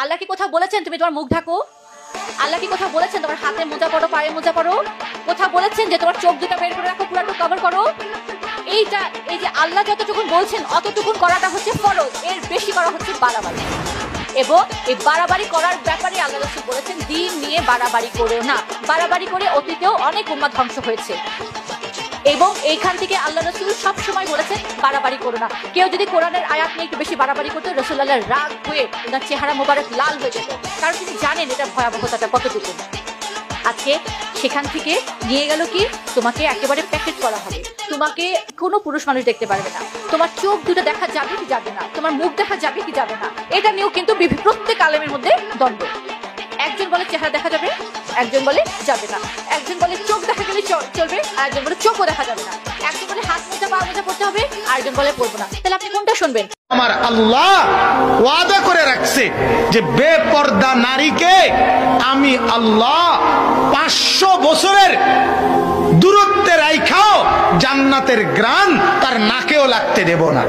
আল্লাহ কি কোথাও বলেছেন তুমি তোমার মুখ ঢাকো? আল্লাহ কি কোথাও বলেছেন তোমার হাতে মোজা পরো, পায়ে মোজা পরো? কোথাও বলেছেন যে তোমার চোখ দুটো বের করে রাখো, পুরাটা কভার করো? এই যে আল্লাহ যতটুকুন বলছেন অতটুকুন করাটা হচ্ছে ফরজ, এর বেশি করা হচ্ছে বাড়াবাড়ি। এবং এই বাড়াবাড়ি করার ব্যাপারে আল্লাহ রাসূল বলেছেন দিন নিয়ে বাড়াবাড়ি করো না। বাড়াবাড়ি করে অতীতেও অনেক উম্মাহ ধ্বংস হয়েছে। এবং এইখান থেকে আল্লাহ রাসূল সবসময় বলেছেন বাড়াবাড়ি করো না। কেউ যদি কোরআনের আয়াত নিয়ে একটু বেশি বাড়াবাড়ি করতো, রাসূলুল্লাহ রাগ হয়ে ওনার চেহারা মোবারক লাল হয়ে যেত, কারণ তিনি জানেন এটা ভয়াবহতাটা কতটুকু। আজকে সেখান থেকে নিয়ে গেল কি, তোমাকে একেবারে প্যাকেট করা হবে, তোমাকে কোনো পুরুষ মানুষ দেখতে পারবে না, তোমার চোখ দুটো দেখা যাবে কি যাবে না, তোমার মুখ দেখা যাবে কি যাবে না। এটা নিয়েও কিন্তু প্রত্যেক আলেমের মধ্যে দ্বন্দ্ব। একজন বলে চেহারা দেখা যাবে, একজন বলে যাবে না, একজন বলে চোখ দেখা গেলে চলবে, আর একজন বলে চোখও দেখা যাবে না, একজন বলে হাত মোজা পা মোজা পড়তে হবে, আর একজন বলে পড়বো না। তাহলে আপনি কোনটা শুনবেন? আমার আল্লাহ ওয়াদা করে রাখছে যে বেপর্দা নারীকে আমি আল্লাহ 500 বছরের দূরত্বে রাইখাও জান্নাতের গ্রান তার নাকেও লাগতে দেব না।